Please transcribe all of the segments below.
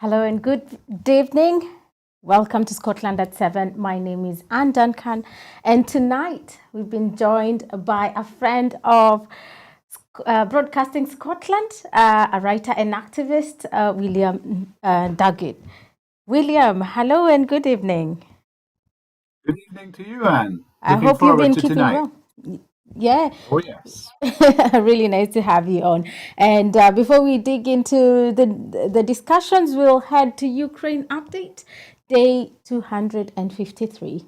Hello and good evening. Welcome to Scotland at 7. My name is Anne Duncan, and tonight we've been joined by a friend of Broadcasting Scotland, a writer and activist, William Duguid. William, hello and good evening. Good evening to you, Anne. I Looking hope you've forward been to keeping tonight. well. Yeah, Oh, yes. really nice to have you on. And before we dig into the discussions, we'll head to Ukraine update, day 253.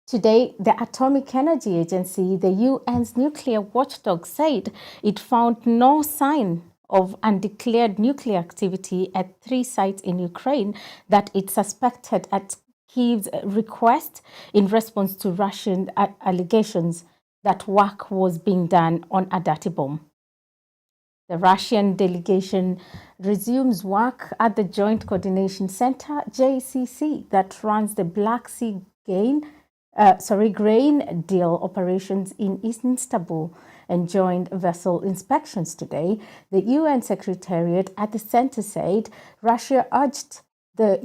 Today, the Atomic Energy Agency, the UN's nuclear watchdog, said it found no sign of undeclared nuclear activity at 3 sites in Ukraine that it suspected at Kyiv's request in response to Russian allegations that work was being done on a dirty bomb. The Russian delegation resumes work at the Joint Coordination Center, JCC, that runs the Black Sea grain deal operations in Istanbul and joined vessel inspections today. The UN Secretariat at the center said Russia urged the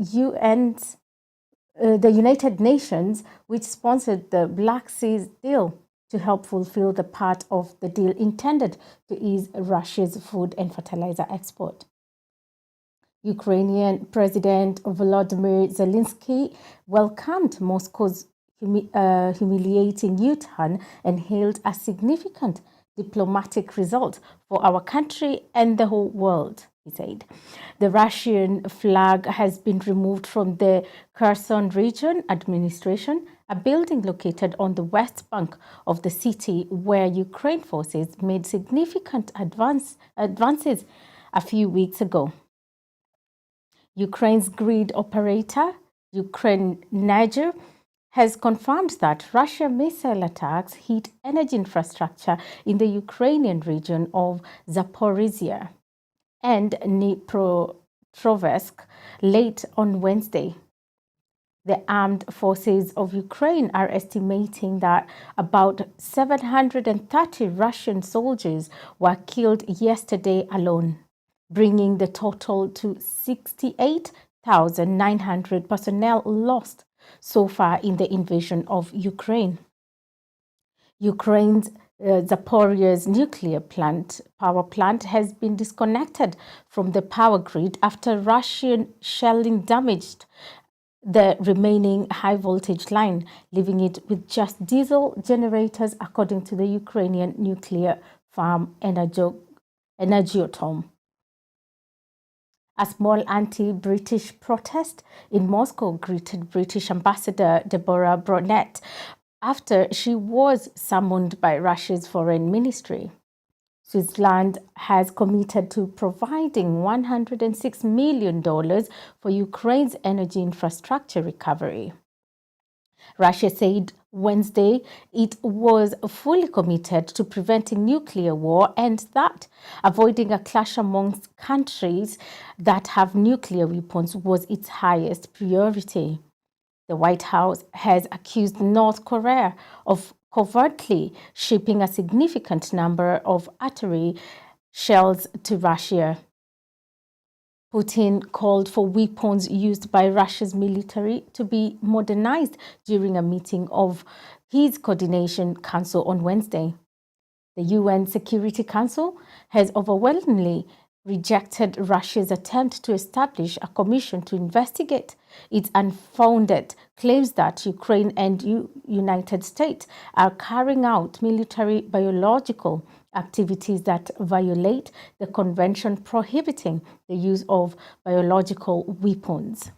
United Nations, which sponsored the Black Sea deal, to help fulfill the part of the deal intended to ease Russia's food and fertilizer export. Ukrainian President Volodymyr Zelensky welcomed Moscow's humiliating U-turn and hailed a significant diplomatic result for our country and the whole world, he said. The Russian flag has been removed from the Kherson region administration, a building located on the west bank of the city where Ukraine forces made significant advances a few weeks ago. Ukraine's grid operator, Ukraine Niger, has confirmed that Russian missile attacks hit energy infrastructure in the Ukrainian region of Zaporizhia and Dnipropetrovsk late on Wednesday. The armed forces of Ukraine are estimating that about 730 Russian soldiers were killed yesterday alone, bringing the total to 68,900 personnel lost so far in the invasion of Ukraine. Ukraine's Zaporizhzhia's nuclear power plant has been disconnected from the power grid after Russian shelling damaged the remaining high voltage line, leaving it with just diesel generators, according to the Ukrainian nuclear farm Energoatom. A small anti-British protest in Moscow greeted British Ambassador Deborah Burnett after she was summoned by Russia's foreign ministry. Switzerland has committed to providing $106 million for Ukraine's energy infrastructure recovery. Russia said Wednesday it was fully committed to preventing nuclear war and that avoiding a clash amongst countries that have nuclear weapons was its highest priority. The White House has accused North Korea of covertly shipping a significant number of artillery shells to Russia. Putin called for weapons used by Russia's military to be modernized during a meeting of his Coordination Council on Wednesday. The UN Security Council has overwhelmingly rejected Russia's attempt to establish a commission to investigate its unfounded claims that Ukraine and United States are carrying out military biological activities that violate the convention prohibiting the use of biological weapons.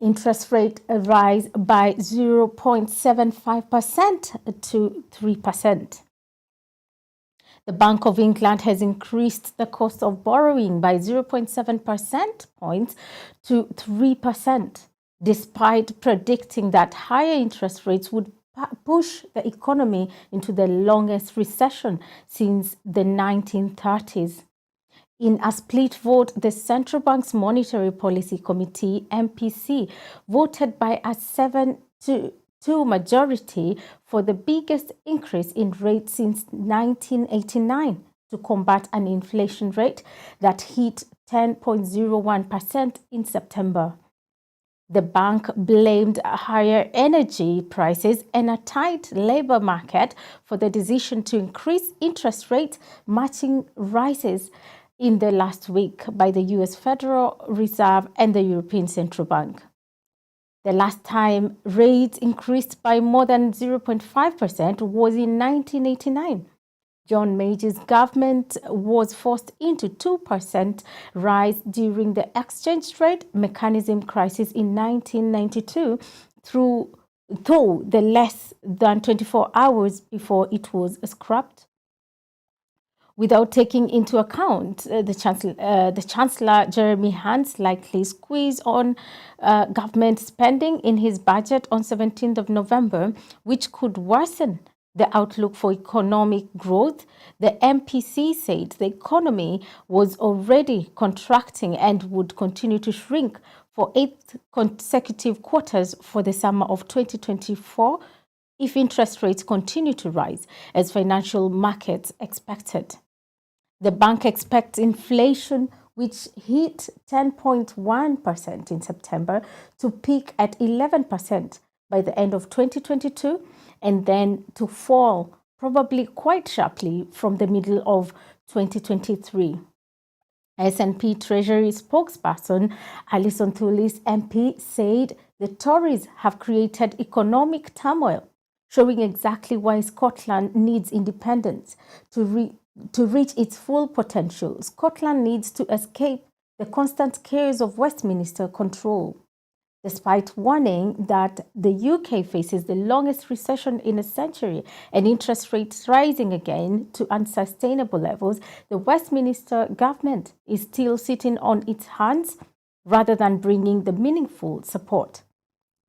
Interest rate rise by 0.75% to 3%. The Bank of England has increased the cost of borrowing by 0.7% points to 3%, despite predicting that higher interest rates would push the economy into the longest recession since the 1930s. In a split vote, the Central Bank's Monetary Policy Committee, MPC, voted by a 7-2 majority for the biggest increase in rates since 1989, to combat an inflation rate that hit 10.01% in September. The bank blamed higher energy prices and a tight labor market for the decision to increase interest rates, matching rises in the last week by the US Federal Reserve and the European Central Bank. The last time rates increased by more than 0.5% was in 1989. John Major's government was forced into 2% rise during the exchange rate mechanism crisis in 1992 though the less than 24 hours before it was scrapped. Without taking into account the Chancellor Jeremy Hunt's likely squeeze on government spending in his budget on 17th of November, which could worsen the outlook for economic growth, the MPC said the economy was already contracting and would continue to shrink for 8 consecutive quarters for the summer of 2024 if interest rates continue to rise, as financial markets expected. The bank expects inflation, which hit 10.1% in September, to peak at 11% by the end of 2022 and then to fall probably quite sharply from the middle of 2023. SNP Treasury spokesperson Alison Thulis MP said the Tories have created economic turmoil, showing exactly why Scotland needs independence to reach its full potential. Scotland needs to escape the constant chaos of Westminster control. Despite warning that the UK faces the longest recession in a century and interest rates rising again to unsustainable levels, the Westminster government is still sitting on its hands rather than bringing the meaningful support.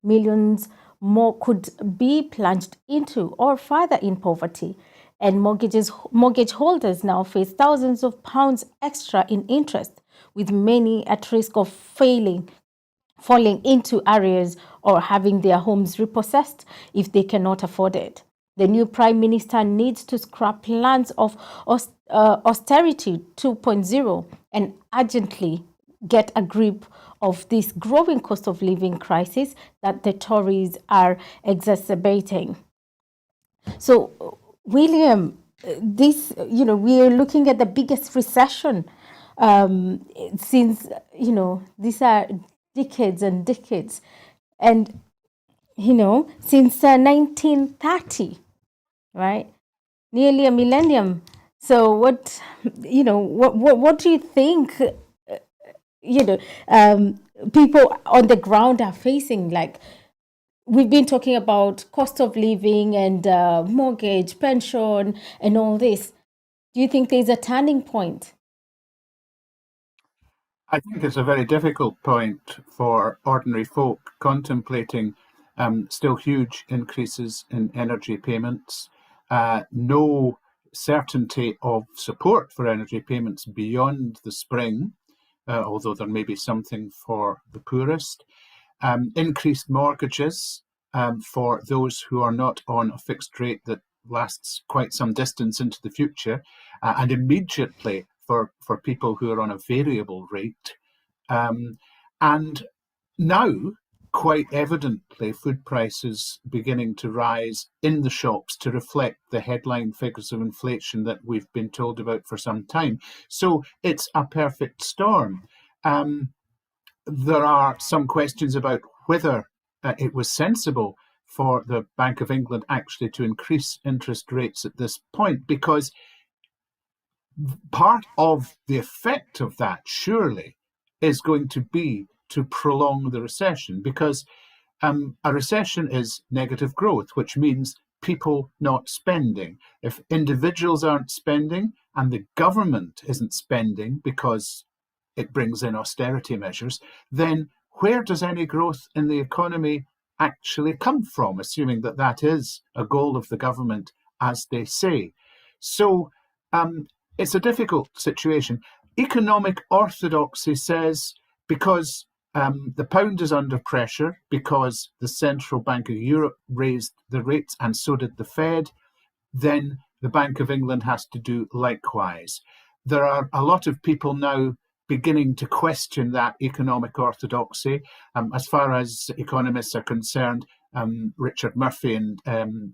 Millions more could be plunged into or further in poverty, and mortgage holders now face thousands of pounds extra in interest, with many at risk of falling into arrears or having their homes repossessed if they cannot afford it. The new Prime Minister needs to scrap plans of austerity 2.0 and urgently get a grip of this growing cost of living crisis that the Tories are exacerbating. So, William, we are looking at the biggest recession since, these are decades and decades. And, since 1930, right? Nearly a millennium. So what do you think, people on the ground are facing? Like, we've been talking about cost of living and mortgage, pension, and all this. Do you think there's a turning point? I think it's a very difficult point for ordinary folk contemplating still huge increases in energy payments, no certainty of support for energy payments beyond the spring, although there may be something for the poorest, increased mortgages for those who are not on a fixed rate that lasts quite some distance into the future, and immediately for people who are on a variable rate. And now, quite evidently, food prices beginning to rise in the shops to reflect the headline figures of inflation that we've been told about for some time. So it's a perfect storm. There are some questions about whether it was sensible for the Bank of England actually to increase interest rates at this point, because part of the effect of that surely is going to be to prolong the recession, because a recession is negative growth, which means people not spending. If individuals aren't spending and the government isn't spending because it brings in austerity measures, then where does any growth in the economy actually come from, assuming that that is a goal of the government, as they say? So it's a difficult situation. Economic orthodoxy says because the pound is under pressure, because the Central Bank of Europe raised the rates and so did the Fed, then the Bank of England has to do likewise. There are a lot of people now beginning to question that economic orthodoxy. As far as economists are concerned, Richard Murphy and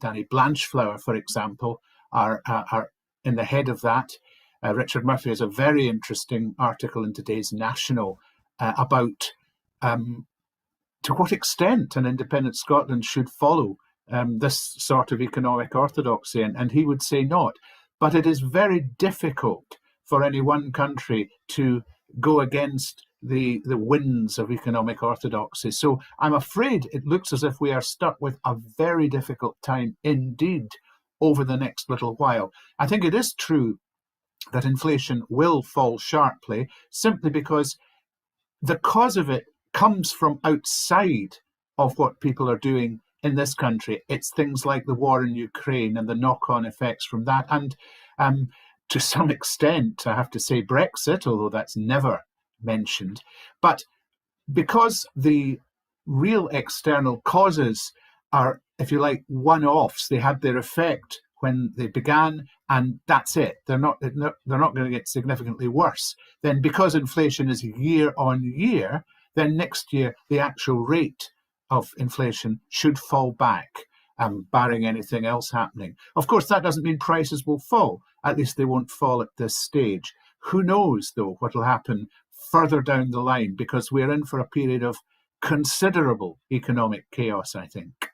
Danny Blanchflower, for example, are in the head of that. Richard Murphy has a very interesting article in today's National about to what extent an independent Scotland should follow this sort of economic orthodoxy, and he would say not. But it is very difficult for any one country to go against the winds of economic orthodoxy. So I'm afraid it looks as if we are stuck with a very difficult time indeed over the next little while. I think it is true that inflation will fall sharply simply because the cause of it comes from outside of what people are doing in this country. It's things like the war in Ukraine and the knock-on effects from that. And to some extent, I have to say Brexit, although that's never mentioned. But because the real external causes are, if you like, one-offs, they had their effect when they began, and that's it. They're not going to get significantly worse. Then because inflation is year on year, then next year the actual rate of inflation should fall back, barring anything else happening. Of course, that doesn't mean prices will fall. At least they won't fall at this stage. Who knows, though, what will happen further down the line, because we're in for a period of considerable economic chaos, I think.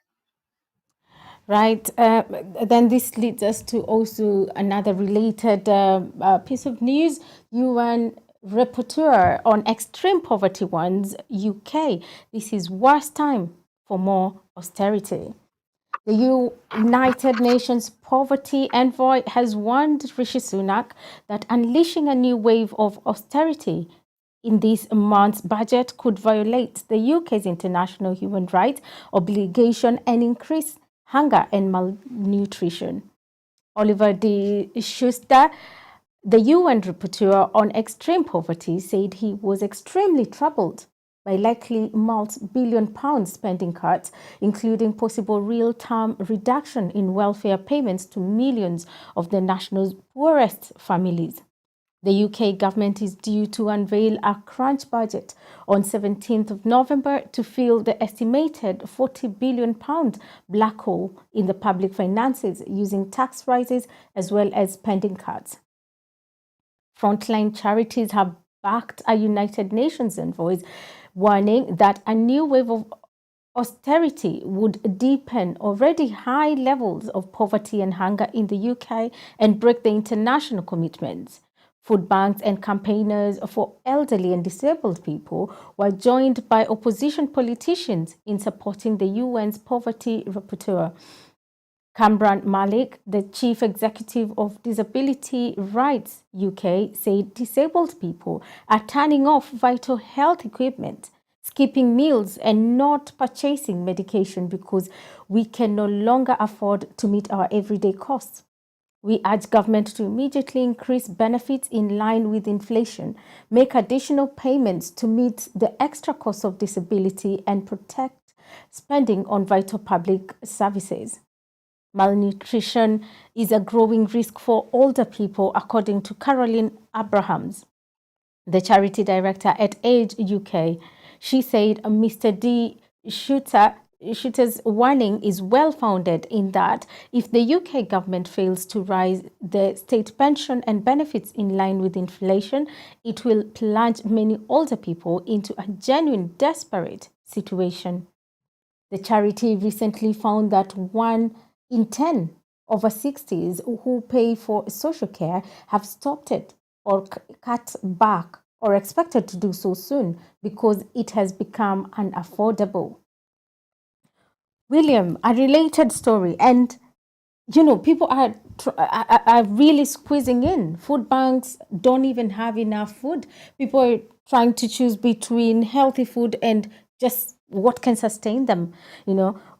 Right. Then this leads us to also another related piece of news. UN rapporteur on extreme poverty warns UK. This is worst time for more austerity. The United Nations Poverty Envoy has warned Rishi Sunak that unleashing a new wave of austerity in this month's budget could violate the UK's international human rights obligation and increase hunger and malnutrition. Oliver de Schuster, the UN rapporteur on extreme poverty, said he was extremely troubled by likely multi-billion pound spending cuts, including possible real-term reduction in welfare payments to millions of the nation's poorest families. The UK government is due to unveil a crunch budget on 17th of November to fill the estimated £40 billion black hole in the public finances using tax rises as well as spending cuts. Frontline charities have backed a United Nations envoy warning that a new wave of austerity would deepen already high levels of poverty and hunger in the UK and break the international commitments. Food banks and campaigners for elderly and disabled people were joined by opposition politicians in supporting the UN's poverty rapporteur. Kamran Malik, the chief executive of Disability Rights UK, said disabled people are turning off vital health equipment, skipping meals and not purchasing medication because we can no longer afford to meet our everyday costs. We urge government to immediately increase benefits in line with inflation, make additional payments to meet the extra cost of disability, and protect spending on vital public services. Malnutrition is a growing risk for older people, according to Caroline Abrahams, the charity director at Age UK. She said Mr. D. Shooter's warning is well-founded in that if the UK government fails to rise the state pension and benefits in line with inflation, it will plunge many older people into a genuine desperate situation. The charity recently found that 1 in 10 over 60s who pay for social care have stopped it or cut back or expected to do so soon because it has become unaffordable. William, a related story, and people are really squeezing in. Food banks don't even have enough food. People are trying to choose between healthy food and just what can sustain them.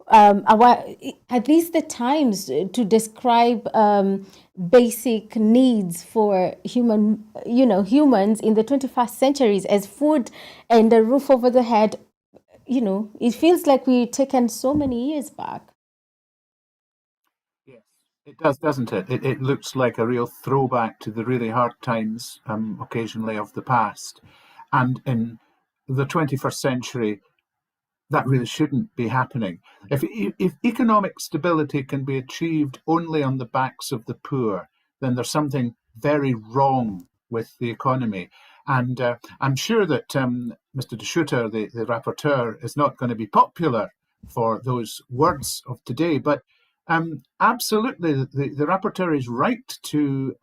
At least the Times to describe basic needs for humans in the 21st centuries as food and a roof over the head. It feels like we've taken so many years back. Yes, It does, doesn't it? It looks like a real throwback to the really hard times, occasionally, of the past. And in the 21st century, that really shouldn't be happening. If economic stability can be achieved only on the backs of the poor, then there's something very wrong with the economy. And I'm sure that Mr. De Schutter, the rapporteur, is not going to be popular for those words of today, but absolutely, the rapporteur is right to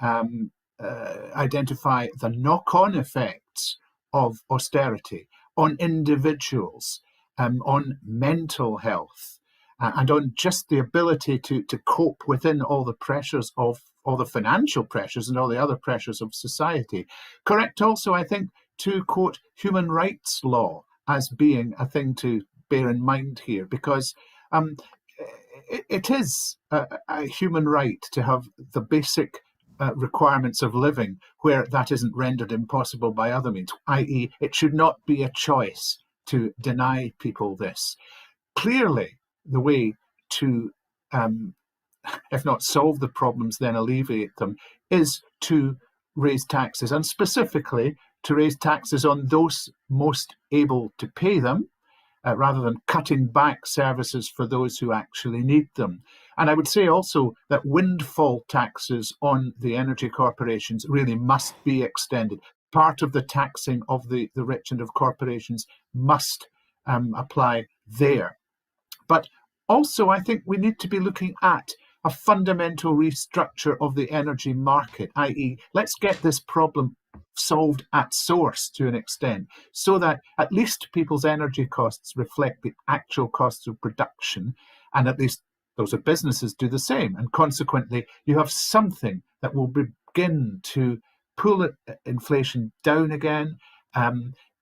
identify the knock-on effects of austerity on individuals, on mental health, and on just the ability to cope within all the pressures of all the financial pressures and all the other pressures of society. Correct also, I think, to quote human rights law as being a thing to bear in mind here, because it is a human right to have the basic requirements of living where that isn't rendered impossible by other means, i.e., it should not be a choice to deny people this. Clearly, the way to, if not solve the problems, then alleviate them, is to raise taxes, and specifically to raise taxes on those most able to pay them, rather than cutting back services for those who actually need them. And I would say also that windfall taxes on the energy corporations really must be extended. Part of the taxing of the rich and of corporations must apply there. But also, I think we need to be looking at a fundamental restructure of the energy market, i.e., let's get this problem solved at source to an extent, so that at least people's energy costs reflect the actual costs of production, and at least those of businesses do the same. And consequently, you have something that will begin to pull inflation down again,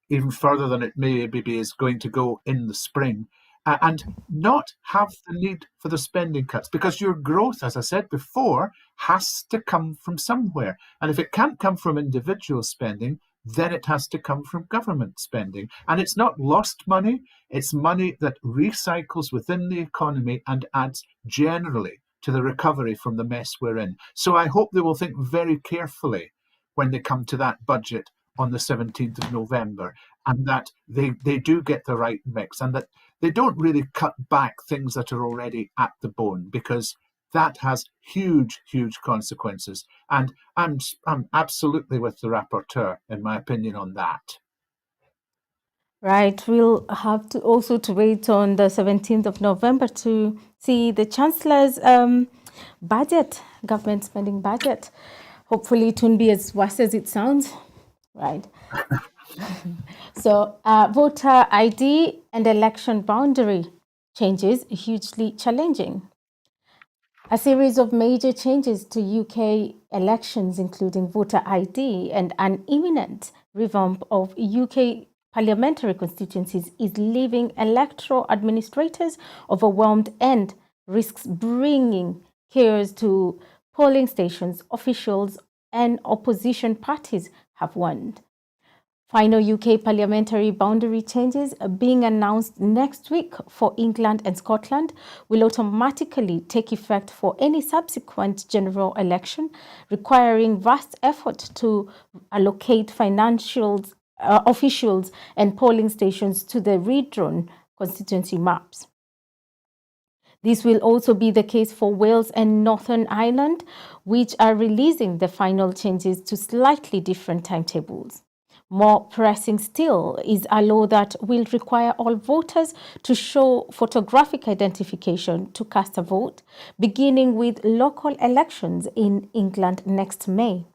even further than it maybe is going to go in the spring, and not have the need for the spending cuts, because your growth, as I said before, has to come from somewhere. And if it can't come from individual spending, then it has to come from government spending. And it's not lost money, it's money that recycles within the economy and adds generally to the recovery from the mess we're in. So I hope they will think very carefully when they come to that budget on the 17th of November, and that they do get the right mix, and that they don't really cut back things that are already at the bone, because that has huge, huge consequences. And I'm absolutely with the rapporteur, in my opinion, on that. Right, we'll have to also to wait on the 17th of November to see the Chancellor's budget, government spending budget. Hopefully it won't be as worse as it sounds, right? So voter ID and election boundary changes hugely challenging. A series of major changes to UK elections, including voter ID and an imminent revamp of UK parliamentary constituencies, is leaving electoral administrators overwhelmed and risks bringing chaos to polling stations. Officials and opposition parties have warned. Final UK parliamentary boundary changes being announced next week for England and Scotland will automatically take effect for any subsequent general election, requiring vast effort to allocate officials and polling stations to the redrawn constituency maps. This will also be the case for Wales and Northern Ireland, which are releasing the final changes to slightly different timetables. More pressing still is a law that will require all voters to show photographic identification to cast a vote, beginning with local elections in England next May.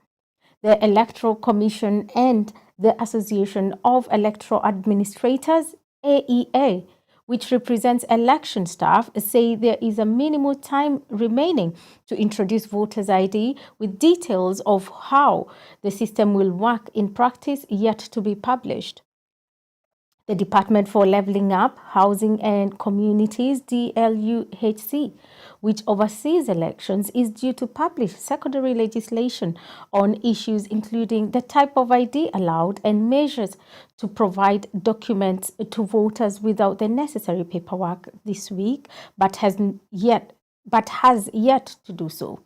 The Electoral Commission and the Association of Electoral Administrators, AEA, which represents election staff, say there is a minimal time remaining to introduce voters' ID, with details of how the system will work in practice yet to be published. The Department for Levelling Up, Housing and Communities, DLUHC, which oversees elections, is due to publish secondary legislation on issues including the type of ID allowed and measures to provide documents to voters without the necessary paperwork this week, but hasn't yet but has yet to do so.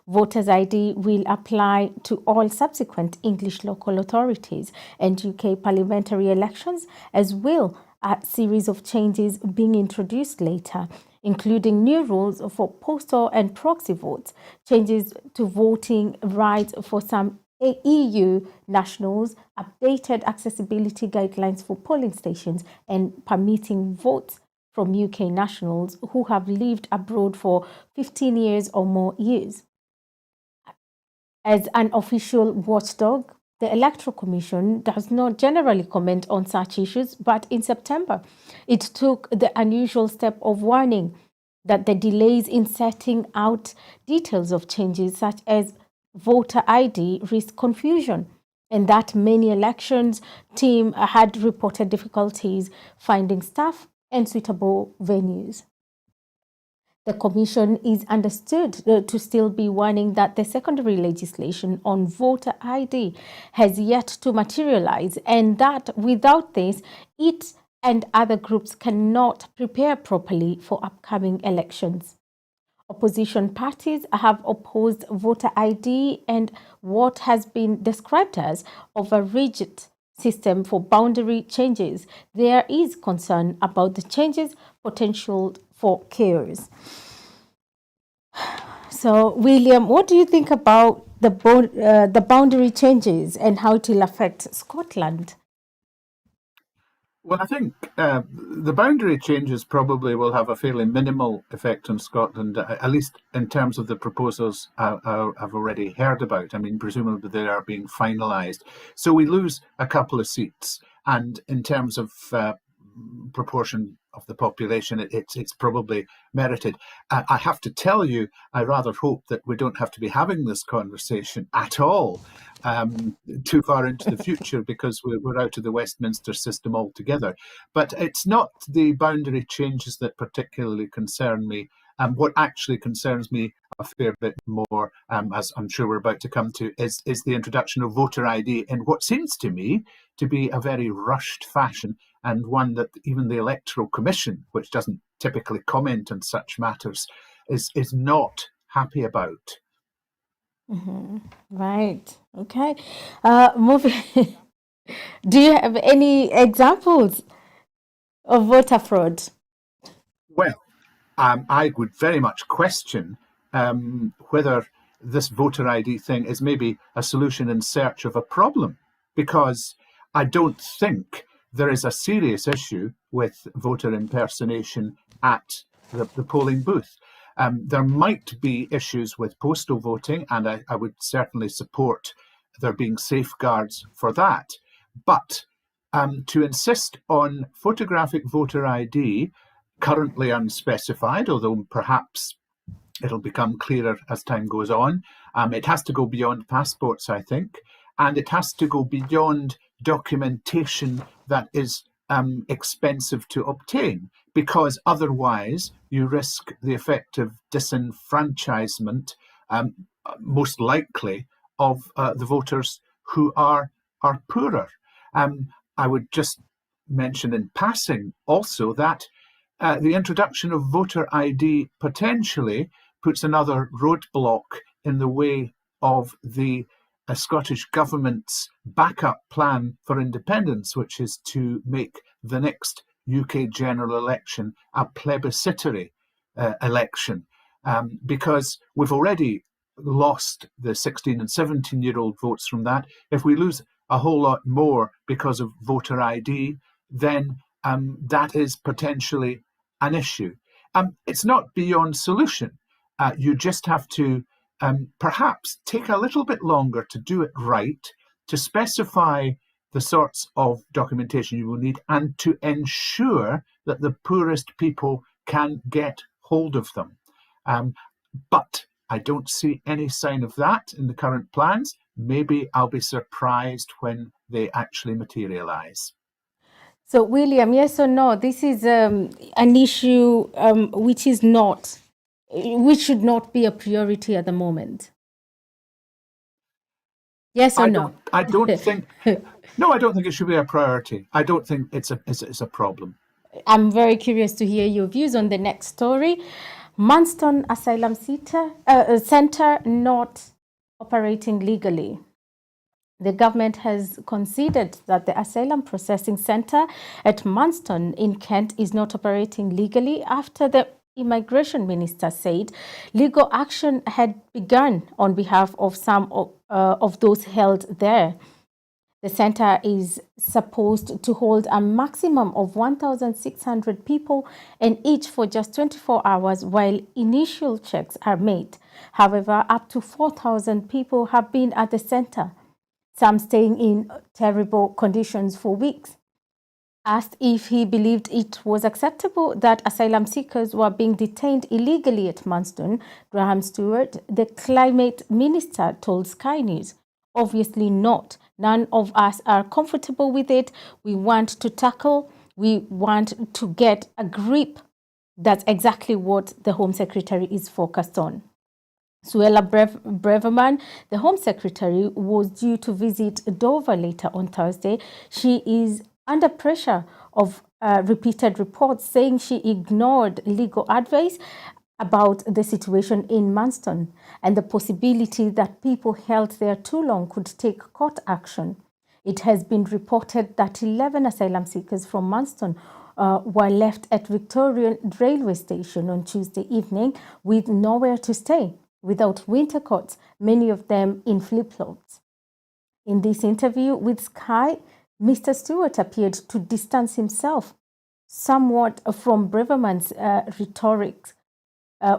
Voters' ID will apply to all subsequent English local authorities and UK parliamentary elections, as will a series of changes being introduced later, including new rules for postal and proxy votes, changes to voting rights for some EU nationals, updated accessibility guidelines for polling stations, and permitting votes from UK nationals who have lived abroad for 15 years or more years. As an official watchdog, the Electoral Commission does not generally comment on such issues, but in September, it took the unusual step of warning that the delays in setting out details of changes such as voter ID risk confusion, and that many elections team had reported difficulties finding staff and suitable venues. The Commission is understood to still be warning that the secondary legislation on voter ID has yet to materialize, and that without this, it and other groups cannot prepare properly for upcoming elections. Opposition parties have opposed voter ID and what has been described as of a rigid system for boundary changes. There is concern about the changes' potential for chaos. So, William, what do you think about the boundary changes and how it will affect Scotland? Well, I think the boundary changes probably will have a fairly minimal effect on Scotland, at least in terms of the proposals I've already heard about. I mean, presumably they are being finalised. So we lose a couple of seats, and in terms of proportion of the population, it's probably merited. I have to tell you, I rather hope that we don't have to be having this conversation at all too far into the future, because we're out of the Westminster system altogether. But it's not the boundary changes that particularly concern me. What actually concerns me a fair bit more, as I'm sure we're about to come to, is the introduction of voter ID in what seems to me to be a very rushed fashion, and one that even the Electoral Commission, which doesn't typically comment on such matters, is not happy about. Mm-hmm. Right. Okay. Moving. Do you have any examples of voter fraud? Well, I would very much question whether this voter ID thing is maybe a solution in search of a problem, because I don't think there is a serious issue with voter impersonation at the polling booth. There might be issues with postal voting, and I would certainly support there being safeguards for that. But to insist on photographic voter ID, currently unspecified, although perhaps it'll become clearer as time goes on. It has to go beyond passports, I think, and it has to go beyond documentation that is expensive to obtain, because otherwise you risk the effect of disenfranchisement, most likely, of the voters who are poorer. I would just mention in passing also that the introduction of voter ID potentially puts another roadblock in the way of the Scottish Government's backup plan for independence, which is to make the next UK general election a plebiscitary election, because we've already lost the 16 and 17-year-old votes from that. If we lose a whole lot more because of voter ID, then that is potentially an issue. It's not beyond solution. You just have to perhaps take a little bit longer to do it right, to specify the sorts of documentation you will need, and to ensure that the poorest people can get hold of them. But I don't see any sign of that in the current plans. Maybe I'll be surprised when they actually materialise. So, William, yes or no? This is an issue which should not be a priority at the moment. Yes or no? I don't think. No, I don't think it should be a priority. I don't think it's a problem. I'm very curious to hear your views on the next story. Manston Asylum Center not operating legally. The government has conceded that the Asylum Processing Centre at Manston in Kent is not operating legally after the Immigration Minister said legal action had begun on behalf of some of those held there. The centre is supposed to hold a maximum of 1,600 people and each for just 24 hours while initial checks are made. However, up to 4,000 people have been at the centre, some staying in terrible conditions for weeks. Asked if he believed it was acceptable that asylum seekers were being detained illegally at Manston, Graham Stewart, the climate minister, told Sky News, "Obviously not. None of us are comfortable with it. We want to tackle. We want to get a grip." That's exactly what the Home Secretary is focused on. Suella Braverman, the Home Secretary, was due to visit Dover later on Thursday. She is under pressure of repeated reports saying she ignored legal advice about the situation in Manston and the possibility that people held there too long could take court action. It has been reported that 11 asylum seekers from Manston were left at Victoria Railway Station on Tuesday evening with nowhere to stay, without winter coats, many of them in flip-flops. In this interview with Sky, Mr. Stewart appeared to distance himself somewhat from Braverman's rhetoric,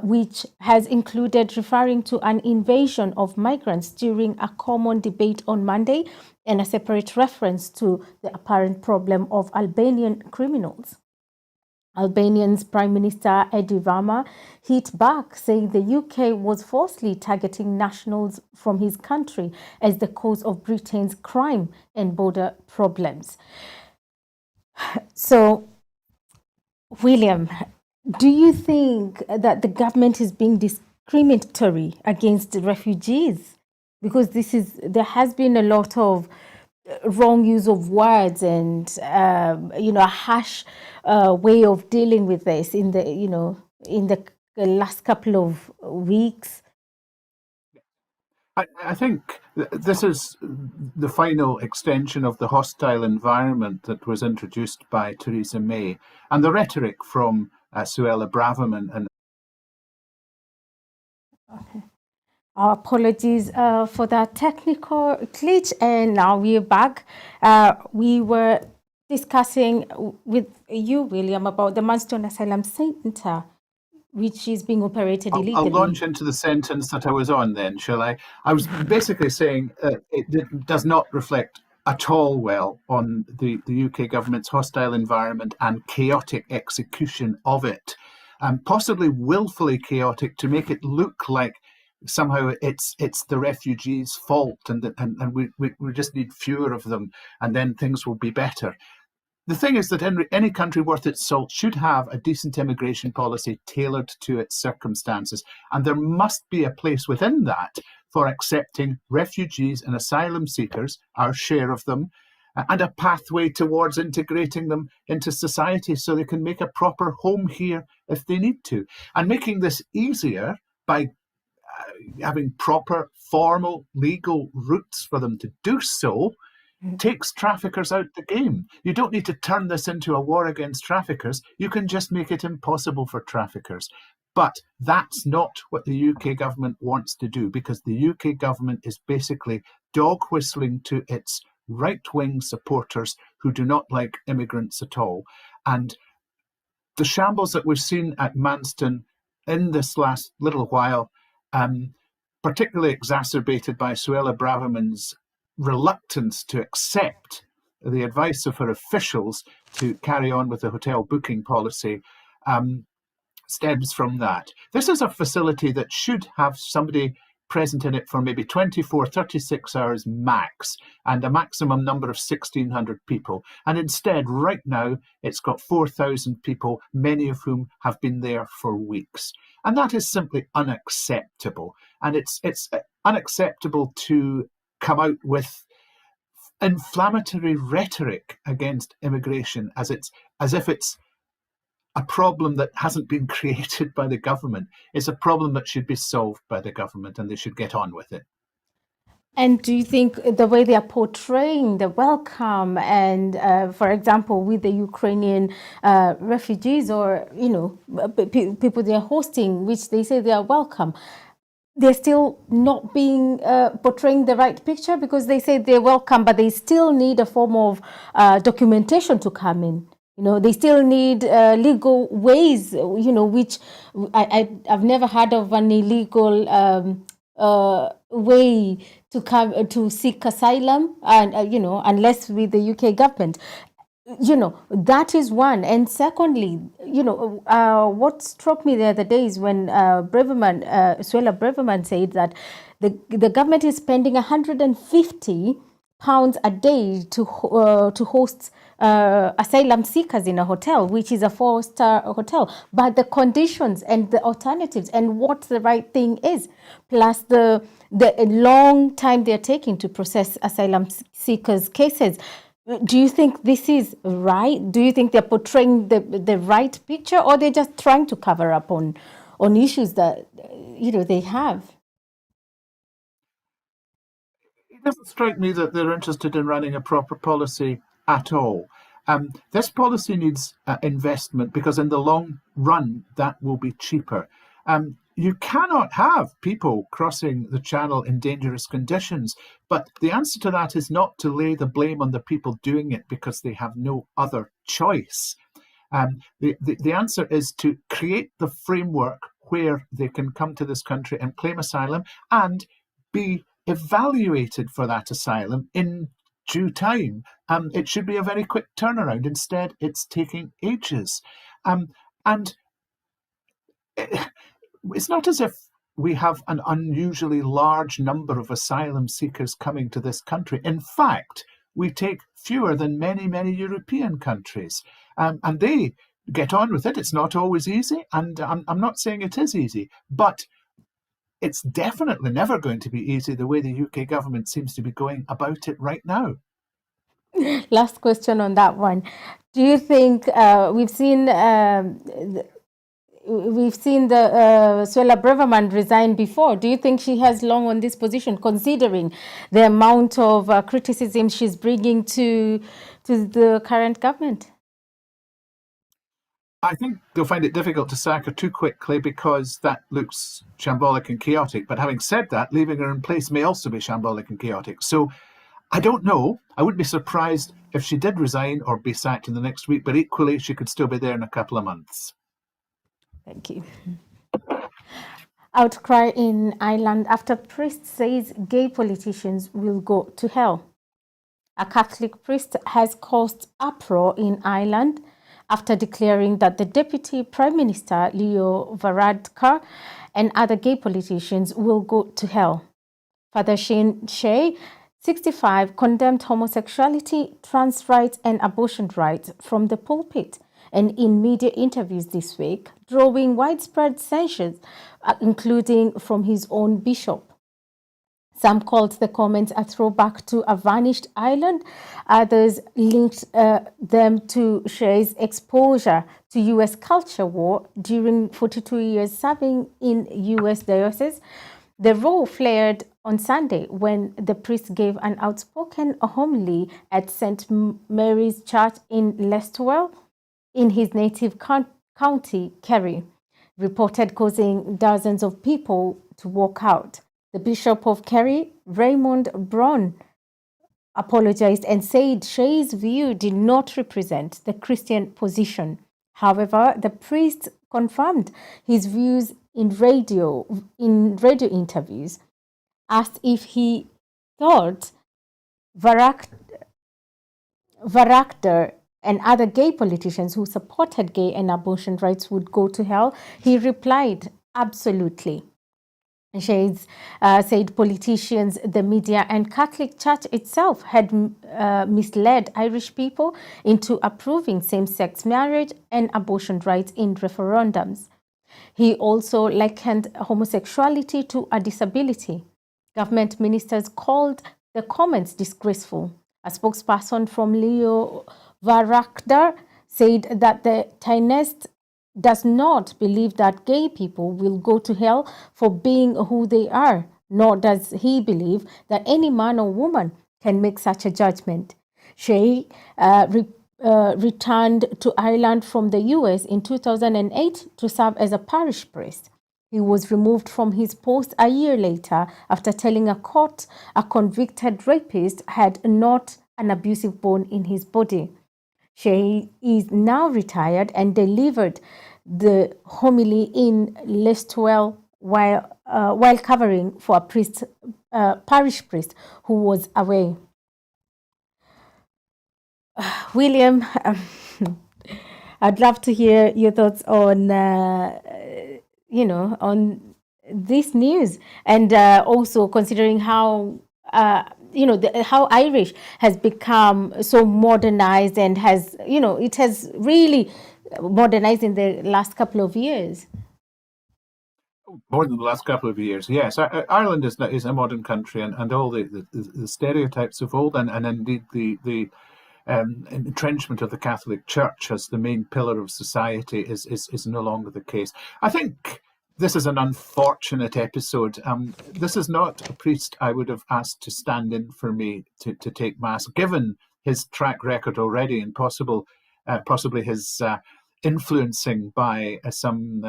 which has included referring to an invasion of migrants during a common debate on Monday and a separate reference to the apparent problem of Albanian criminals. Albanian's Prime Minister Edi Rama hit back, saying the UK was falsely targeting nationals from his country as the cause of Britain's crime and border problems. So, William, do you think that the government is being discriminatory against refugees? Because there has been a lot of wrong use of words and a harsh way of dealing with this in the last couple of weeks. I think this is the final extension of the hostile environment that was introduced by Theresa May and the rhetoric from Suella Braverman. And Okay. Our apologies for that technical glitch, and now we're back. We were discussing with you, William, about the Manston Asylum Centre, which is being operated illegally. I'll launch into the sentence that I was on then, shall I? I was basically saying it does not reflect at all well on the UK government's hostile environment and chaotic execution of it, possibly willfully chaotic to make it look like somehow it's the refugees' fault and we just need fewer of them and then things will be better. The thing is that any country worth its salt should have a decent immigration policy tailored to its circumstances. And there must be a place within that for accepting refugees and asylum seekers, our share of them, and a pathway towards integrating them into society so they can make a proper home here if they need to. And making this easier by having proper, formal, legal routes for them to do so takes traffickers out the game. You don't need to turn this into a war against traffickers. You can just make it impossible for traffickers. But that's not what the UK government wants to do, because the UK government is basically dog whistling to its right-wing supporters who do not like immigrants at all. And the shambles that we've seen at Manston in this last little while, particularly exacerbated by Suella Braverman's reluctance to accept the advice of her officials to carry on with the hotel booking policy, stems from that. This is a facility that should have somebody present in it for maybe 24, 36 hours max, and a maximum number of 1,600 people. And instead, right now, it's got 4,000 people, many of whom have been there for weeks. And that is simply unacceptable. And it's unacceptable to come out with inflammatory rhetoric against immigration as if it's a problem that hasn't been created by the government. It's a problem that should be solved by the government, and they should get on with it. And do you think the way they are portraying the welcome and, for example, with the Ukrainian refugees or, people they are hosting, which they say they are welcome, they're still not being portraying the right picture because they say they're welcome, but they still need a form of documentation to come in. They still need legal ways, which I've never heard of an illegal way to come to seek asylum, and unless with the UK government. That is one. And secondly, what struck me the other day is when Suella Braverman said that the government is spending £150 a day to host asylum seekers in a hotel, which is a 4-star hotel. But the conditions and the alternatives and what the right thing is, plus the long time they're taking to process asylum seekers' cases. Do you think this is right? Do you think they're portraying the right picture, or they're just trying to cover up on issues that they have? It doesn't strike me that they're interested in running a proper policy at all. This policy needs investment because in the long run, that will be cheaper. You cannot have people crossing the channel in dangerous conditions, but the answer to that is not to lay the blame on the people doing it because they have no other choice. The answer is to create the framework where they can come to this country and claim asylum and be evaluated for that asylum in due time. It should be a very quick turnaround. Instead, it's taking ages. And it's not as if we have an unusually large number of asylum seekers coming to this country. In fact, we take fewer than many, many European countries. And they get on with it. It's not always easy. And I'm not saying it is easy, but it's definitely never going to be easy the way the UK government seems to be going about it right now. Last question on that one. Do you think we've seen the Suella Braverman resign before? Do you think she has long on this position, considering the amount of criticism she's bringing to the current government? I think they'll find it difficult to sack her too quickly because that looks shambolic and chaotic. But having said that, leaving her in place may also be shambolic and chaotic. So I don't know. I wouldn't be surprised if she did resign or be sacked in the next week, but equally she could still be there in a couple of months. Thank you. Outcry in Ireland after priest says gay politicians will go to hell. A Catholic priest has caused uproar in Ireland after declaring that the Deputy Prime Minister, Leo Varadkar, and other gay politicians will go to hell. Father Shane Shea, 65, condemned homosexuality, trans rights, and abortion rights from the pulpit and in media interviews this week, drawing widespread censures, including from his own bishop. Some called the comments a throwback to a vanished island. Others linked them to Shea's exposure to U.S. culture war during 42 years serving in U.S. diocese. The row flared on Sunday when the priest gave an outspoken homily at St. Mary's Church in Listowel, in his native county, Kerry, reported causing dozens of people to walk out. The Bishop of Kerry, Raymond Brown, apologized and said Shea's view did not represent the Christian position. However, the priest confirmed his views in radio interviews. Asked if he thought Varadkar and other gay politicians who supported gay and abortion rights would go to hell, he replied, absolutely. Shades said politicians, the media, and Catholic Church itself had misled Irish people into approving same-sex marriage and abortion rights in referendums. He also likened homosexuality to a disability. Government ministers called the comments disgraceful. A spokesperson from Leo Varadkar said that the tiniest does not believe that gay people will go to hell for being who they are, nor does he believe that any man or woman can make such a judgment. Shea returned to Ireland from the US in 2008 to serve as a parish priest. He was removed from his post a year later after telling a court a convicted rapist had not an abusive bone in his body. She is now retired and delivered the homily in Listowel while covering for a parish priest who was away. William, I'd love to hear your thoughts on on this news, and also considering how how Irish has become so modernized and has it has really modernized in the last couple of years. More than the last couple of years, yes. Ireland is a modern country, and all the stereotypes of old, and indeed the entrenchment of the Catholic Church as the main pillar of society is no longer the case. I think this is an unfortunate episode. This is not a priest I would have asked to stand in for me to take Mass, given his track record already and possibly his influencing by some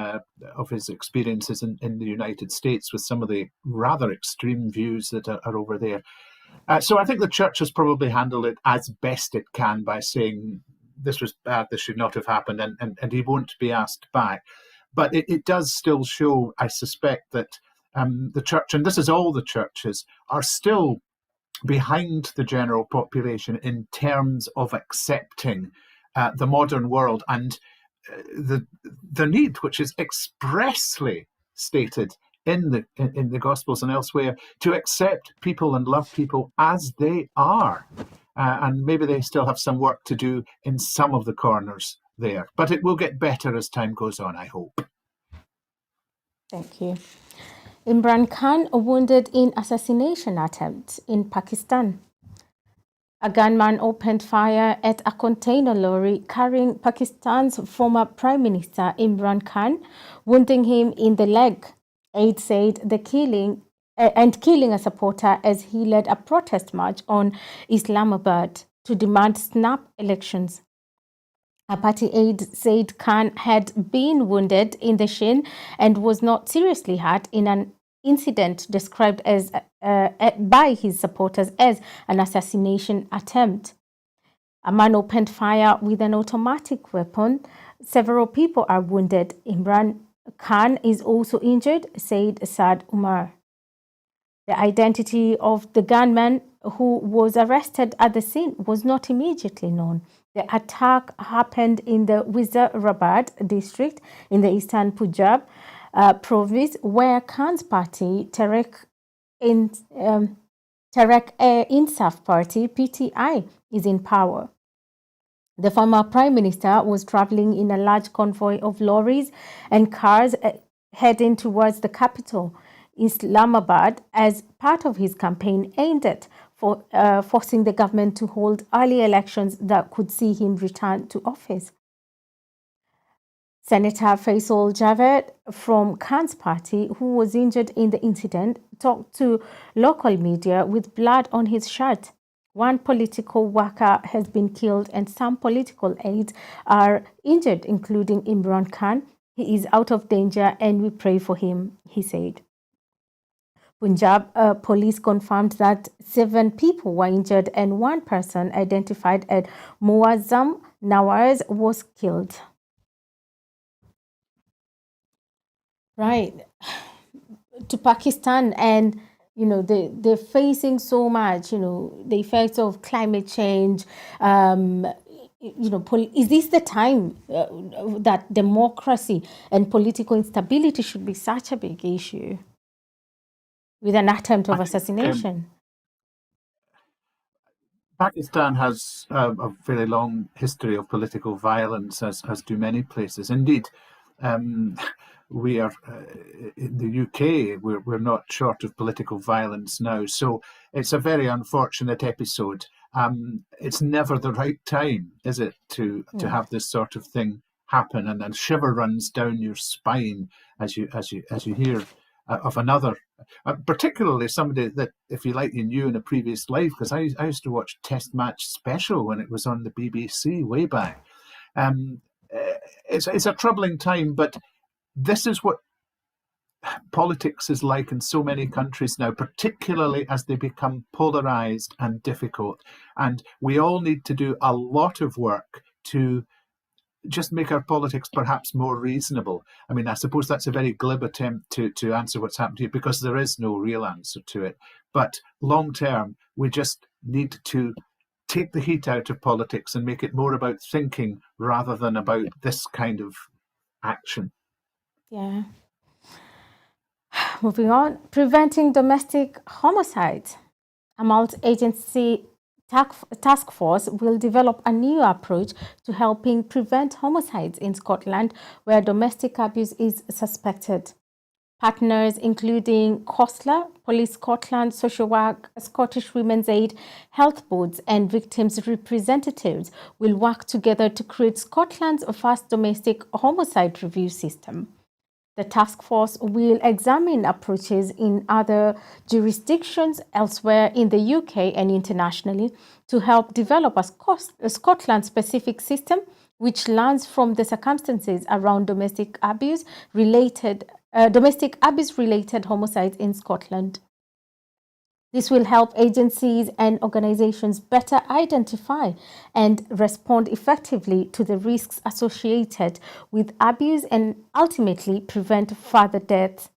of his experiences in the United States with some of the rather extreme views that are over there. So I think the church has probably handled it as best it can by saying this was bad, this should not have happened, and he won't be asked back. But it does still show, I suspect, that the church, and this is all the churches, are still behind the general population in terms of accepting the modern world and the need, which is expressly stated in the Gospels and elsewhere, to accept people and love people as they are. And maybe they still have some work to do in some of the corners there. But it will get better as time goes on, I hope. Thank you. Imran Khan wounded in assassination attempt in Pakistan. A gunman opened fire at a container lorry carrying Pakistan's former Prime Minister Imran Khan, wounding him in the leg. Aides said killing a supporter as he led a protest march on Islamabad to demand snap elections. A party aide said Khan had been wounded in the shin and was not seriously hurt in an incident described as by his supporters as an assassination attempt. A man opened fire with an automatic weapon. Several people are wounded. Imran Khan is also injured, said Saad Umar. The identity of the gunman who was arrested at the scene was not immediately known. The attack happened in the Wazirabad district in the eastern Punjab province, where Khan's party, Tehreek Insaf Party, PTI, is in power. The former Prime Minister was traveling in a large convoy of lorries and cars heading towards the capital, Islamabad, as part of his campaign aimed at forcing the government to hold early elections that could see him return to office. Senator Faisal Javed from Khan's party, who was injured in the incident, talked to local media with blood on his shirt. One political worker has been killed and some political aides are injured, including Imran Khan. He is out of danger and we pray for him, he said. Punjab police confirmed that 7 people were injured and one person identified as Muazzam Nawaz was killed. Right. To Pakistan, and they're facing so much, the effects of climate change. Is this the time that democracy and political instability should be such a big issue with an attempt of assassination? Pakistan has a very long history of political violence, as do many places. Indeed, we are in the UK. We're not short of political violence now, so it's a very unfortunate episode. It's never the right time, is it, to have this sort of thing happen, and then shiver runs down your spine as you hear of another, particularly somebody that, if you like, you knew in a previous life. Because I used to watch Test Match Special when it was on the BBC way back. It's a troubling time, but this is what politics is like in so many countries now, particularly as they become polarized and difficult. And we all need to do a lot of work to just make our politics perhaps more reasonable. I mean, I suppose that's a very glib attempt to answer what's happened here, because there is no real answer to it. But long term, we just need to take the heat out of politics and make it more about thinking rather than about this kind of action. Yeah. Moving on, preventing domestic homicides. A multi-agency task force will develop a new approach to helping prevent homicides in Scotland where domestic abuse is suspected. Partners including COSLA, Police Scotland, Social Work, Scottish Women's Aid, health boards and victims' representatives will work together to create Scotland's first domestic homicide review system. The task force will examine approaches in other jurisdictions elsewhere in the UK and internationally to help develop a Scotland-specific system which learns from the circumstances around domestic abuse-related homicides in Scotland. This will help agencies and organizations better identify and respond effectively to the risks associated with abuse and ultimately prevent further deaths.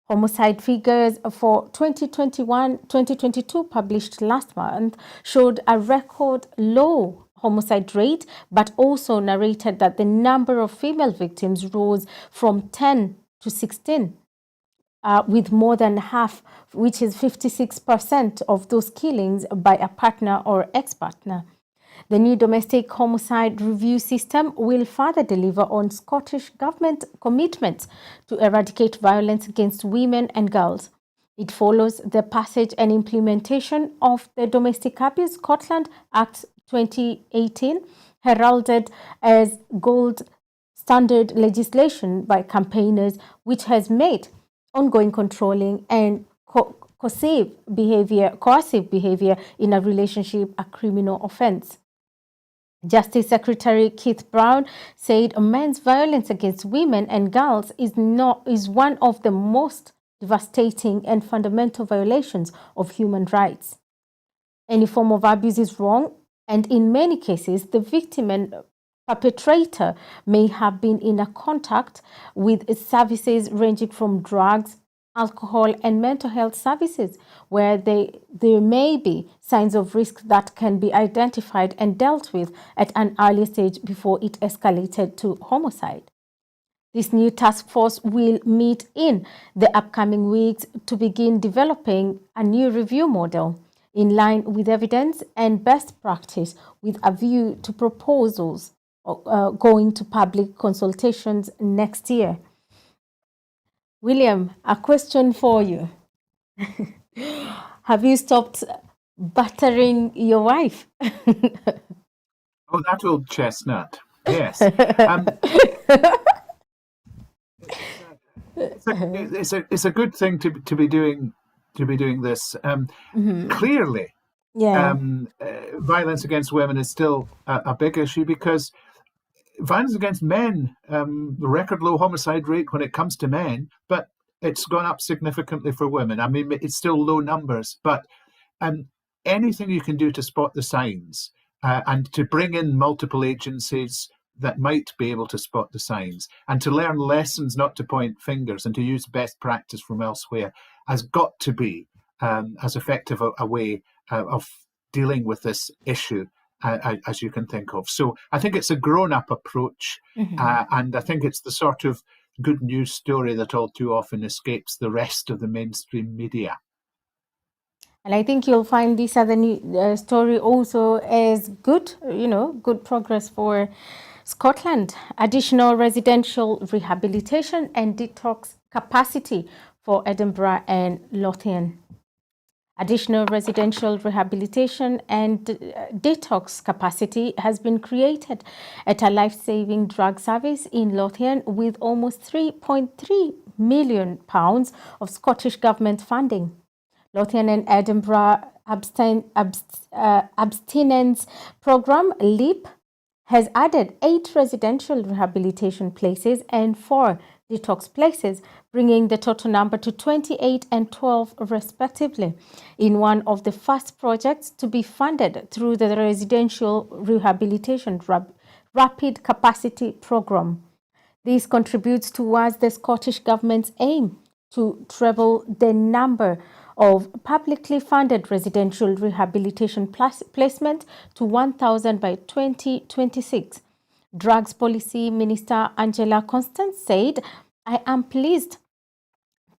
Homicide figures for 2021-2022 published last month showed a record low homicide rate, but also narrated that the number of female victims rose from 10 to 16. With more than half, which is 56% of those killings by a partner or ex-partner. The new domestic homicide review system will further deliver on Scottish Government commitments to eradicate violence against women and girls. It follows the passage and implementation of the Domestic Abuse Scotland Act 2018, heralded as gold standard legislation by campaigners, which has made ongoing controlling and coercive behavior in a relationship a criminal offence. Justice Secretary Keith Brown said men's violence against women and girls is one of the most devastating and fundamental violations of human rights. Any form of abuse is wrong, and in many cases, the victim and perpetrator may have been in a contact with services ranging from drugs, alcohol, and mental health services, where there may be signs of risk that can be identified and dealt with at an early stage before it escalated to homicide. This new task force will meet in the upcoming weeks to begin developing a new review model in line with evidence and best practice, with a view to proposals going to public consultations next year. William, a question for you. Have you stopped battering your wife? Oh, that old chestnut. Yes. It's a good thing to be doing this. Clearly, Yeah. violence against women is still a big issue, because violence against men, the record low homicide rate when it comes to men, but it's gone up significantly for women. I mean, it's still low numbers, but anything you can do to spot the signs and to bring in multiple agencies that might be able to spot the signs and to learn lessons, not to point fingers, and to use best practice from elsewhere, has got to be as effective a way of dealing with this issue as you can think of. So I think it's a grown-up approach, and I think it's the sort of good news story that all too often escapes the rest of the mainstream media. And I think you'll find this other new story also as good, good progress for Scotland. Additional residential rehabilitation and detox capacity for Edinburgh and Lothian. Additional residential rehabilitation and detox capacity has been created at a life-saving drug service in Lothian with almost £3.3 million of Scottish Government funding. Lothian and Edinburgh Abstinence Programme, LEAP, has added 8 residential rehabilitation places and 4 detox places, bringing the total number to 28 and 12 respectively, in one of the first projects to be funded through the Residential Rehabilitation Rapid Capacity Programme. This contributes towards the Scottish Government's aim to treble the number of publicly funded residential rehabilitation placement to 1,000 by 2026. Drugs Policy Minister Angela Constance said, "I am pleased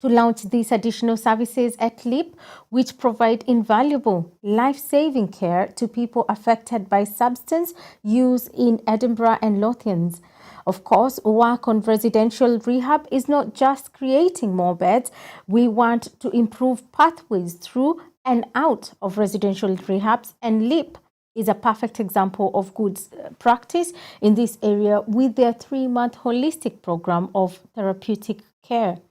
to launch these additional services at LEAP, which provide invaluable life-saving care to people affected by substance use in Edinburgh and Lothians." Of course, work on residential rehab is not just creating more beds. We want to improve pathways through and out of residential rehabs, and LEAP is a perfect example of good practice in this area with their 3-month holistic program of therapeutic care.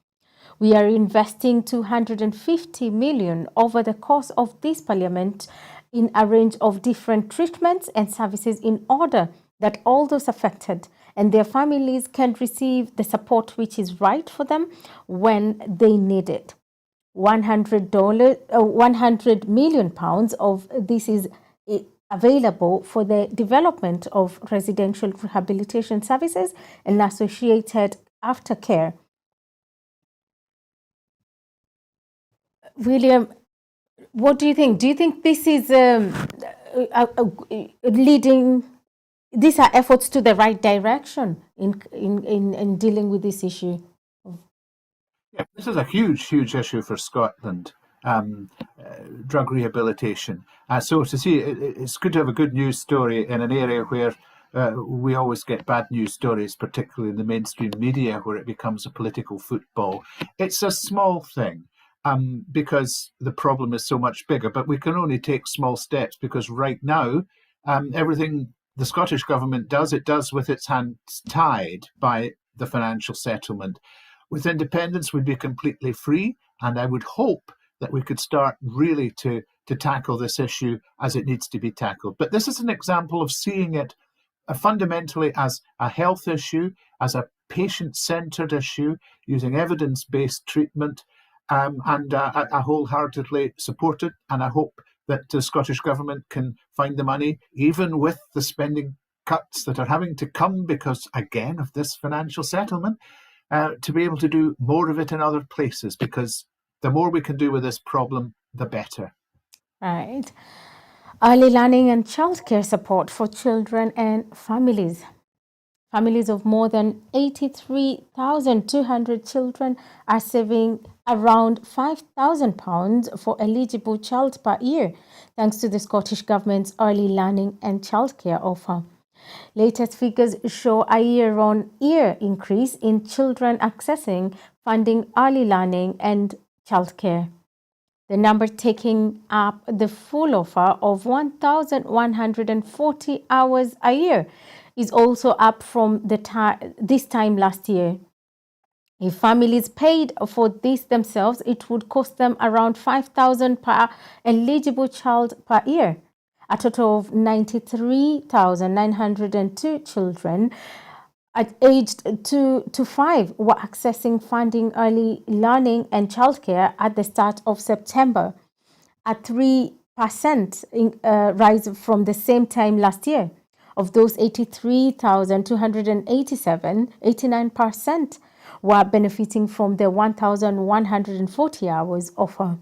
We are investing $250 million over the course of this parliament in a range of different treatments and services in order that all those affected and their families can receive the support which is right for them when they need it. £100 million of this is available for the development of residential rehabilitation services and associated aftercare. William, what do you think? Do you think this is leading? These are efforts to the right direction in dealing with this issue? Yeah, this is a huge issue for Scotland. Drug rehabilitation. So to see, it's good to have a good news story in an area where we always get bad news stories, particularly in the mainstream media, where it becomes a political football. It's a small thing because the problem is so much bigger, but we can only take small steps because right now, everything the Scottish Government does, it does with its hands tied by the financial settlement. With independence, we'd be completely free, and I would hope that we could start really to tackle this issue as it needs to be tackled. But this is an example of seeing it fundamentally as a health issue, as a patient-centred issue, using evidence-based treatment, and I wholeheartedly support it, and I hope that the Scottish Government can find the money, even with the spending cuts that are having to come because, again, of this financial settlement, to be able to do more of it in other places, because the more we can do with this problem, the better. Right. Early learning and childcare support for children and families. Families of more than 83,200 children are saving around £5,000 for eligible child per year, thanks to the Scottish Government's early learning and childcare offer. Latest figures show a year-on-year increase in children accessing funding early learning and childcare. The number taking up the full offer of 1,140 hours a year is also up from this time last year. If families paid for this themselves, it would cost them around £5,000 per eligible child per year. A total of 93,902 children aged 2 to 5 were accessing funding early learning and childcare at the start of September, a 3% rise from the same time last year. Of those 83,287, 89% were benefiting from the 1,140 hours offer.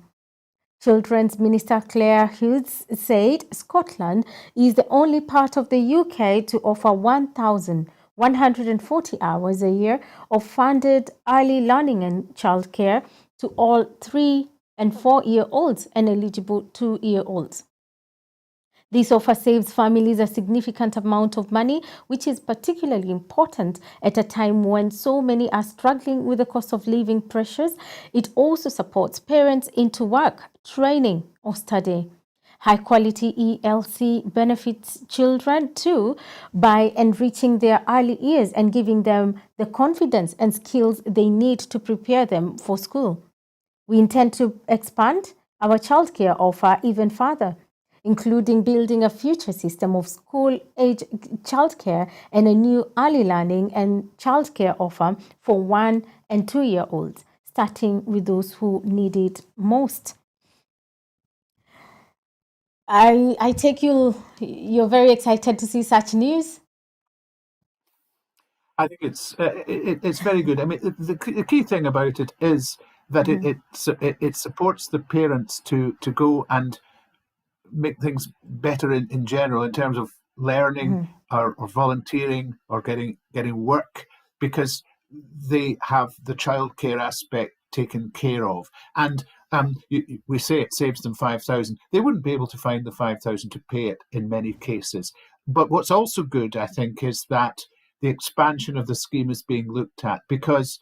Children's Minister Claire Hughes said Scotland is the only part of the UK to offer 1,140 hours a year of funded early learning and childcare to all 3- and 4-year-olds and eligible 2-year-olds. This offer saves families a significant amount of money, which is particularly important at a time when so many are struggling with the cost of living pressures. It also supports parents into work, training, or study. High quality ELC benefits children too by enriching their early years and giving them the confidence and skills they need to prepare them for school. We intend to expand our childcare offer even further, including building a future system of school-age childcare and a new early learning and childcare offer for 1 and 2-year-olds, starting with those who need it most. I take you're very excited to see such news. I think it's very good. I mean, the key thing about it is that it supports the parents to go and make things better in general in terms of learning or volunteering or getting work, because they have the childcare aspect taken care of. And we say it saves them 5,000. They wouldn't be able to find the 5,000 to pay it in many cases. But what's also good, I think, is that the expansion of the scheme is being looked at, because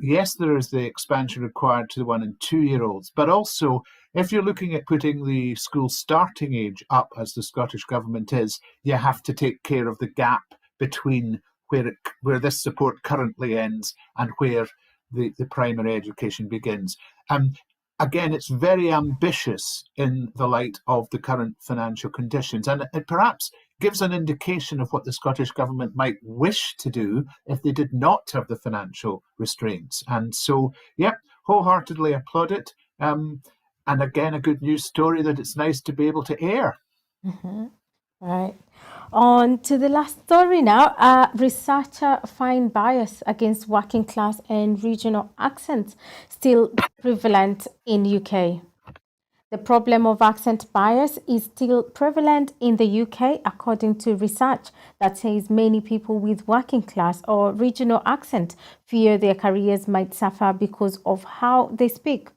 yes, there is the expansion required to the 1 and 2-year-olds, but also if you're looking at putting the school starting age up, as the Scottish Government is, you have to take care of the gap between where this support currently ends and where the primary education begins. Again, it's very ambitious in the light of the current financial conditions, and it perhaps gives an indication of what the Scottish Government might wish to do if they did not have the financial restraints. And so, yeah, wholeheartedly applaud it. And again, a good news story that it's nice to be able to air. Right. On to the last story now. Researcher find bias against working class and regional accents still prevalent in UK. The problem of accent bias is still prevalent in the UK, according to research that says many people with working class or regional accent fear their careers might suffer because of how they speak.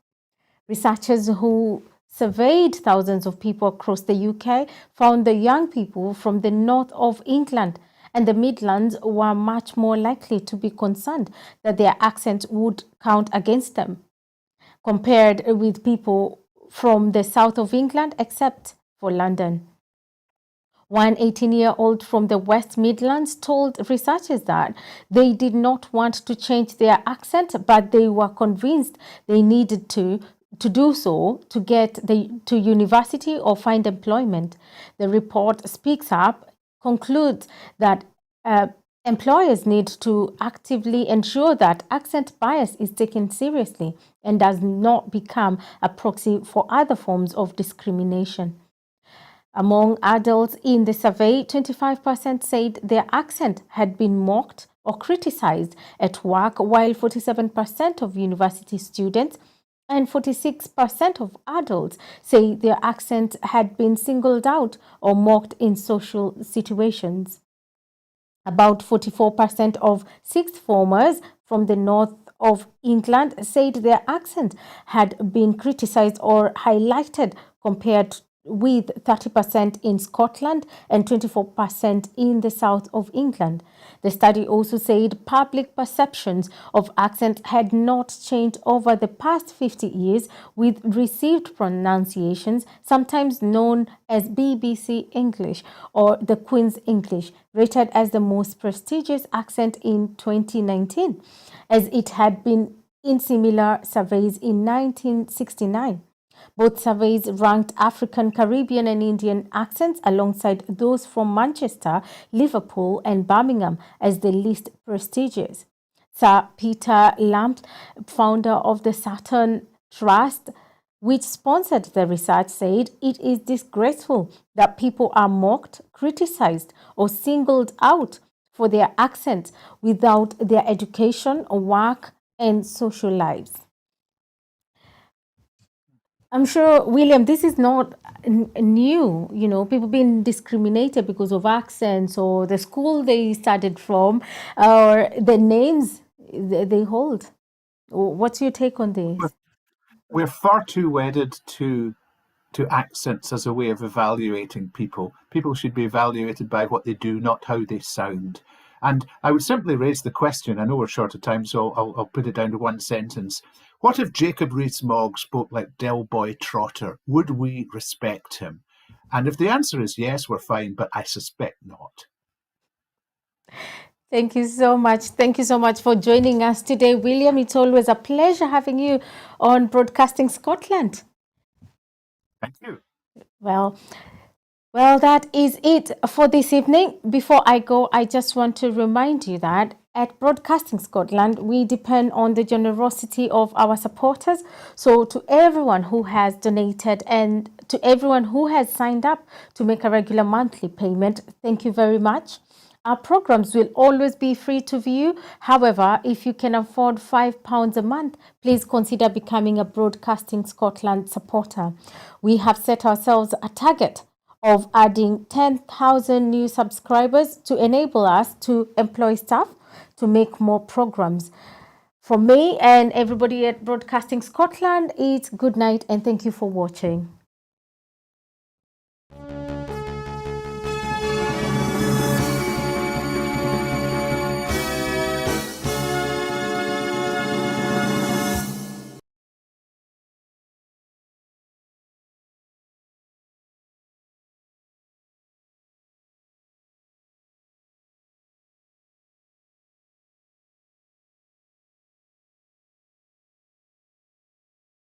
Researchers who surveyed thousands of people across the UK found the young people from the north of England and the Midlands were much more likely to be concerned that their accent would count against them, compared with people from the south of England, except for London. One 18-year-old from the West Midlands told researchers that they did not want to change their accent, but they were convinced they needed to do so to get to university or find employment. The report speaks up, concludes that employers need to actively ensure that accent bias is taken seriously and does not become a proxy for other forms of discrimination. Among adults in the survey, 25% said their accent had been mocked or criticized at work, while 47% of university students and 46% of adults say their accent had been singled out or mocked in social situations. About 44% of sixth formers from the north of England said their accent had been criticized or highlighted, compared with 30% in Scotland and 24% in the south of England. The study also said public perceptions of accent had not changed over the past 50 years, with received pronunciations, sometimes known as BBC English or the Queen's English, rated as the most prestigious accent in 2019, as it had been in similar surveys in 1969. Both surveys ranked African, Caribbean, and Indian accents alongside those from Manchester, Liverpool, and Birmingham as the least prestigious. Sir Peter Lamb, founder of the Saturn Trust, which sponsored the research, said it is disgraceful that people are mocked, criticized, or singled out for their accent without their education, work, and social lives. I'm sure, William, this is not new. You know, people being discriminated because of accents or the school they started from or the names they hold. What's your take on this? We're far too wedded to to accents as a way of evaluating people. People should be evaluated by what they do, not how they sound. And I would simply raise the question, I know we're short of time, so I'll put it down to one sentence. What if Jacob Rees-Mogg spoke like Del Boy Trotter? Would we respect him? And if the answer is yes, we're fine, but I suspect not. Thank you so much. Thank you so much for joining us today, William. It's always a pleasure having you on Broadcasting Scotland. Thank you. Well, that is it for this evening. Before I go, I just want to remind you that at Broadcasting Scotland, we depend on the generosity of our supporters. So to everyone who has donated and to everyone who has signed up to make a regular monthly payment, thank you very much. Our programs will always be free to view. However, if you can afford £5 a month, please consider becoming a Broadcasting Scotland supporter. We have set ourselves a target of adding 10,000 new subscribers to enable us to employ staff to make more programs. From me and everybody at Broadcasting Scotland, it's good night and thank you for watching.